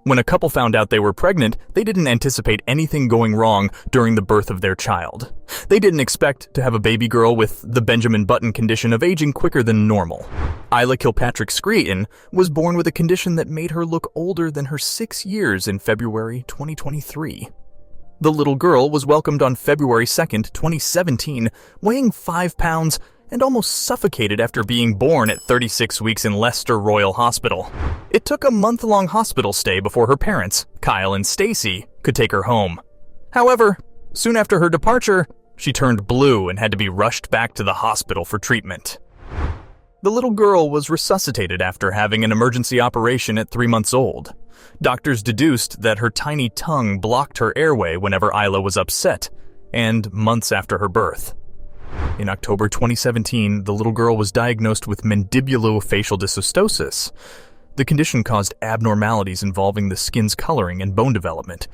When a couple found out they were pregnant, they didn't anticipate anything going wrong during the birth of their child. They didn't expect to have a baby girl with the Benjamin Button condition of aging quicker than normal. Isla Kilpatrick Screeton was born with a condition that made her look older than her 6 years in February 2023. The little girl was welcomed on February 2nd, 2017, weighing 5 pounds and almost suffocated after being born at 36 weeks in Leicester Royal Hospital. It took a month-long hospital stay before her parents, Kyle and Stacy, could take her home. However, soon after her departure, she turned blue and had to be rushed back to the hospital for treatment. The little girl was resuscitated after having an emergency operation at 3 months old. Doctors deduced that her tiny tongue blocked her airway whenever Isla was upset, and months after her birth. In October 2017, the little girl was diagnosed with mandibulofacial dysostosis. The condition caused abnormalities involving the skin's coloring and bone development.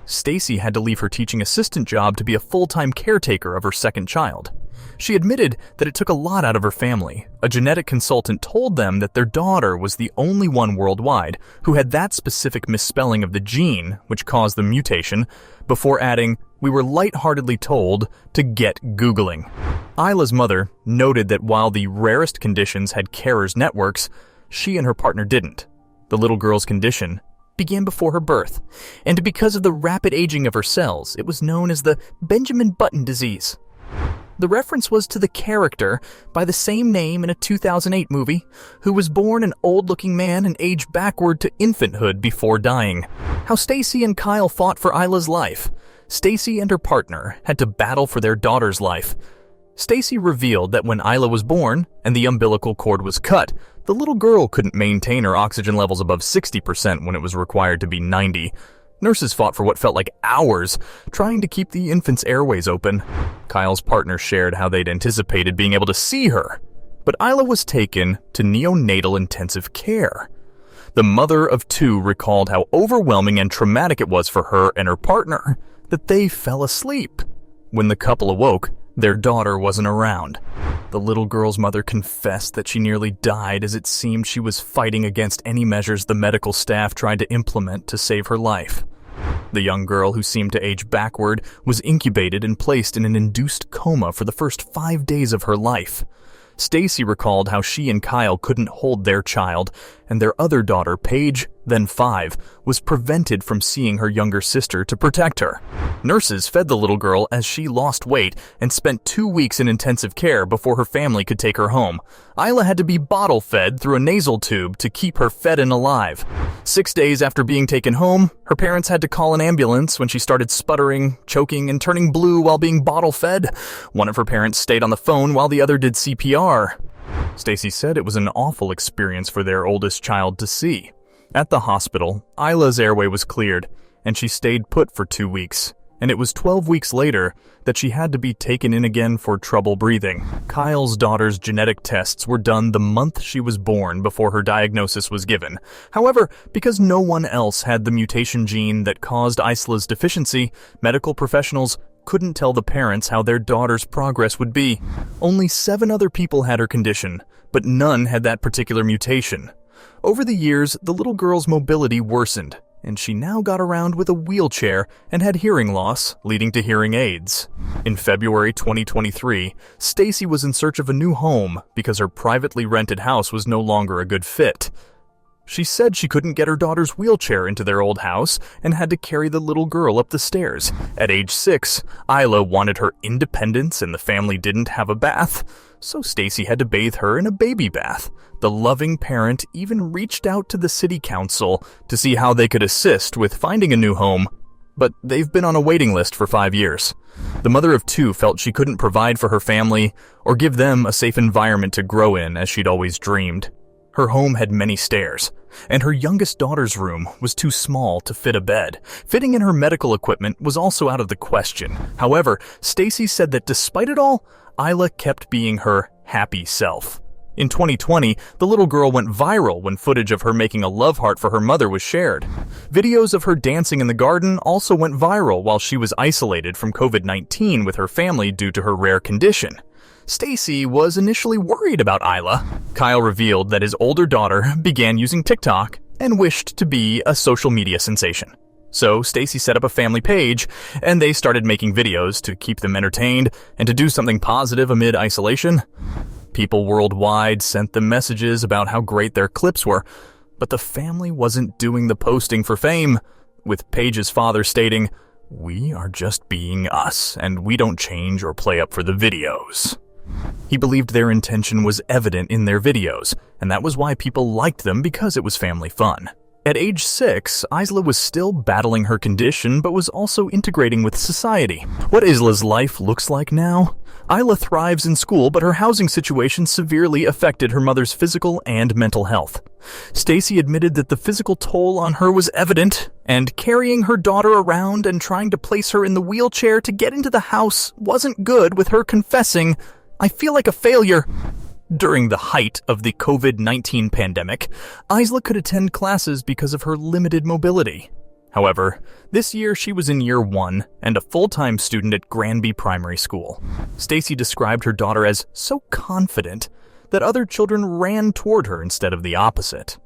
Stacy had to leave her teaching assistant job to be a full-time caretaker of her second child. She admitted that it took a lot out of her family. A genetic consultant told them that their daughter was the only one worldwide who had that specific misspelling of the gene which caused the mutation, before adding, "We were lightheartedly told to get Googling." Isla's mother noted that while the rarest conditions had carers networks, she and her partner didn't. The little girl's condition began before her birth, and because of the rapid aging of her cells, it was known as the Benjamin Button disease. The reference was to the character by the same name in a 2008 movie, who was born an old-looking man and aged backward to infanthood before dying. How Stacy and Kyle fought for Isla's life. Stacy and her partner had to battle for their daughter's life. Stacy revealed that when Isla was born and the umbilical cord was cut, the little girl couldn't maintain her oxygen levels above 60% when it was required to be 90. Nurses fought for what felt like hours, trying to keep the infant's airways open. Kyle's partner shared how they'd anticipated being able to see her, but Isla was taken to neonatal intensive care. The mother of two recalled how overwhelming and traumatic it was for her and her partner that they fell asleep. When the couple awoke, their daughter wasn't around. The little girl's mother confessed that she nearly died as it seemed she was fighting against any measures the medical staff tried to implement to save her life. The young girl, who seemed to age backward, was incubated and placed in an induced coma for the first 5 days of her life. Stacy recalled how she and Kyle couldn't hold their child, and their other daughter, Paige, then 5, was prevented from seeing her younger sister to protect her. Nurses fed the little girl as she lost weight and spent 2 weeks in intensive care before her family could take her home. Isla had to be bottle-fed through a nasal tube to keep her fed and alive. 6 days after being taken home, her parents had to call an ambulance when she started sputtering, choking, and turning blue while being bottle-fed. One of her parents stayed on the phone while the other did CPR. Stacy said it was an awful experience for their oldest child to see. At the hospital, Isla's airway was cleared, and she stayed put for 2 weeks, and it was 12 weeks later that she had to be taken in again for trouble breathing. Kyle's daughter's genetic tests were done the month she was born before her diagnosis was given. However, because no one else had the mutation gene that caused Isla's deficiency, medical professionals couldn't tell the parents how their daughter's progress would be. Only 7 other people had her condition, but none had that particular mutation. Over the years, the little girl's mobility worsened, and she now got around with a wheelchair and had hearing loss, leading to hearing aids. In February 2023, Stacy was in search of a new home because her privately rented house was no longer a good fit. She said she couldn't get her daughter's wheelchair into their old house and had to carry the little girl up the stairs. At age 6, Isla wanted her independence and the family didn't have a bath, so Stacy had to bathe her in a baby bath. The loving parent even reached out to the city council to see how they could assist with finding a new home, but they've been on a waiting list for 5 years. The mother of 2 felt she couldn't provide for her family or give them a safe environment to grow in as she'd always dreamed. Her home had many stairs, and her youngest daughter's room was too small to fit a bed. Fitting in her medical equipment was also out of the question. However, Stacy said that despite it all, Isla kept being her happy self. In 2020, the little girl went viral when footage of her making a love heart for her mother was shared. Videos of her dancing in the garden also went viral while she was isolated from COVID-19 with her family due to her rare condition. Stacy was initially worried about Isla. Kyle revealed that his older daughter began using TikTok and wished to be a social media sensation. So Stacy set up a family page, and they started making videos to keep them entertained and to do something positive amid isolation. People worldwide sent them messages about how great their clips were, but the family wasn't doing the posting for fame, with Paige's father stating, "We are just being us, and we don't change or play up for the videos." He believed their intention was evident in their videos, and that was why people liked them, because it was family fun. At age 6, Isla was still battling her condition, but was also integrating with society. What Isla's life looks like now? Isla thrives in school, but her housing situation severely affected her mother's physical and mental health. Stacy admitted that the physical toll on her was evident, and carrying her daughter around and trying to place her in the wheelchair to get into the house wasn't good, with her confessing, "I feel like a failure." During the height of the COVID-19 pandemic, Isla could attend classes because of her limited mobility. However, this year she was in year 1 and a full-time student at Granby Primary School. Stacy described her daughter as so confident that other children ran toward her instead of the opposite.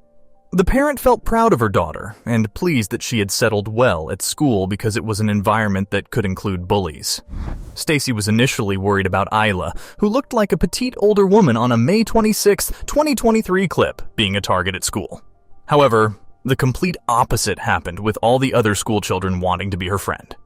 The parent felt proud of her daughter and pleased that she had settled well at school because it was an environment that could include bullies. Stacy was initially worried about Isla, who looked like a petite older woman on a May 26, 2023 clip, being a target at school. However, the complete opposite happened, with all the other school children wanting to be her friend.